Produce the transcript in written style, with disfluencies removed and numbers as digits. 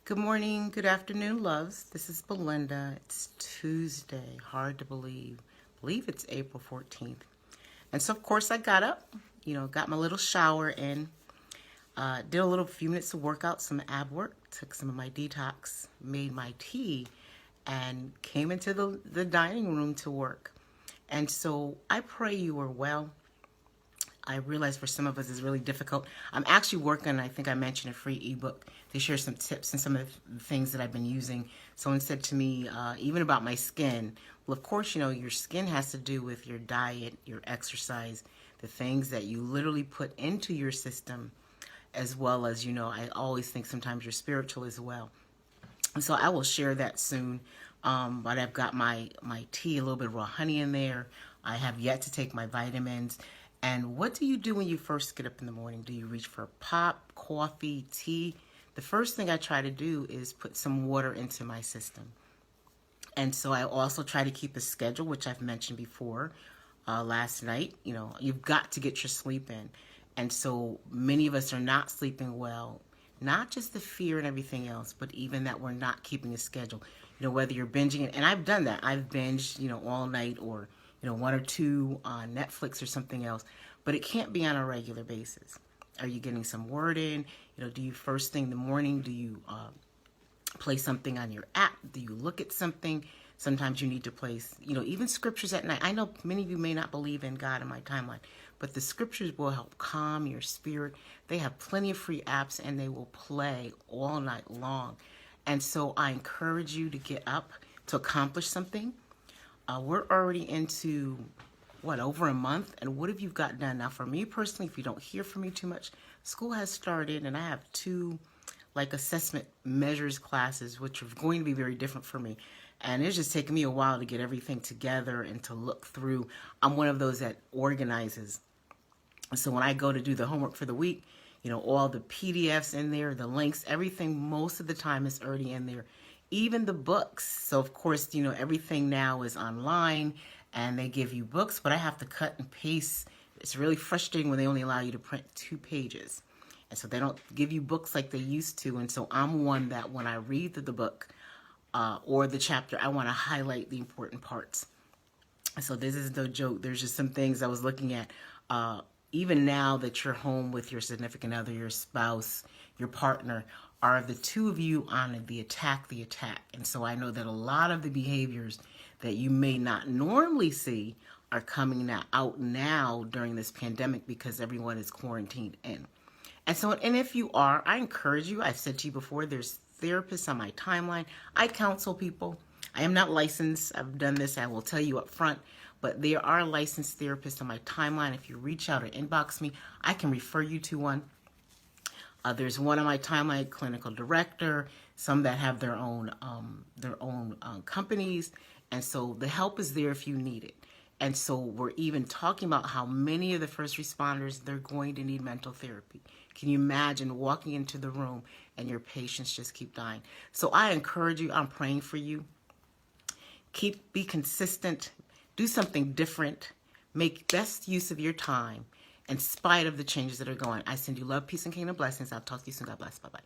Good morning, good afternoon, loves. This is Belinda. It's Tuesday. Hard to believe. I believe it's April 14th. And so, of course, I got up, got my little shower in, did a little few minutes of workout, some ab work, took some of my detox, made my tea, and came into the dining room to work. And so I pray you are well. I realize for some of us it's really difficult. I'm actually working, I think I mentioned, a free ebook to share some tips and some of the things that I've been using. Someone said to me, even about my skin, well, of course, your skin has to do with your diet, your exercise, the things that you literally put into your system, as well as, I always think sometimes you're spiritual as well. And so I will share that soon. But I've got my tea, a little bit of raw honey in there. I have yet to take my vitamins. And what do you do when you first get up in the morning? Do you reach for a pop, coffee, tea? The first thing I try to do is put some water into my system. And so I also try to keep a schedule, which I've mentioned before last night. You've got to get your sleep in. And so many of us are not sleeping well, not just the fear and everything else, but even that we're not keeping a schedule. Whether you're binging it, and I've done that. I've binged, all night, or one or two on Netflix or something else, but it can't be on a regular basis. Are you getting some word in? Do you first thing in the morning, do you play something on your app? Do you look at something? Sometimes you need to place, even scriptures at night. I know many of you may not believe in God in my timeline, but the scriptures will help calm your spirit. They have plenty of free apps and they will play all night long. And so I encourage you to get up to accomplish something. We're already into, over a month? And what have you got done? Now, for me personally, if you don't hear from me too much, school has started, and I have two, assessment measures classes, which are going to be very different for me. And it's just taken me a while to get everything together and to look through. I'm one of those that organizes. So when I go to do the homework for the week, all the PDFs in there, the links, everything most of the time is already in there. Even the books. So, of course, everything now is online and they give you books, but I have to cut and paste. It's really frustrating when they only allow you to print 2 pages. And so they don't give you books like they used to. And so I'm one that when I read the book or the chapter, I want to highlight the important parts. So this is no joke. There's just some things I was looking at. Even now that you're home with your significant other, your spouse, your partner, are the two of you on the attack? And so I know that a lot of the behaviors that you may not normally see are coming out now during this pandemic because everyone is quarantined in. And if you are, I encourage you. I've said to you before, there's therapists on my timeline. I counsel people. I am not licensed. I've done this. I will tell you up front. But there are licensed therapists on my timeline. If you reach out or inbox me, I can refer you to one. There's one on my timeline, clinical director, some that have their own companies. And so the help is there if you need it. And so we're even talking about how many of the first responders, they're going to need mental therapy. Can you imagine walking into the room and your patients just keep dying? So I encourage you. I'm praying for you. Be consistent. Do something different. Make best use of your time in spite of the changes that are going. I send you love, peace, and kingdom blessings. I'll talk to you soon. God bless. Bye-bye.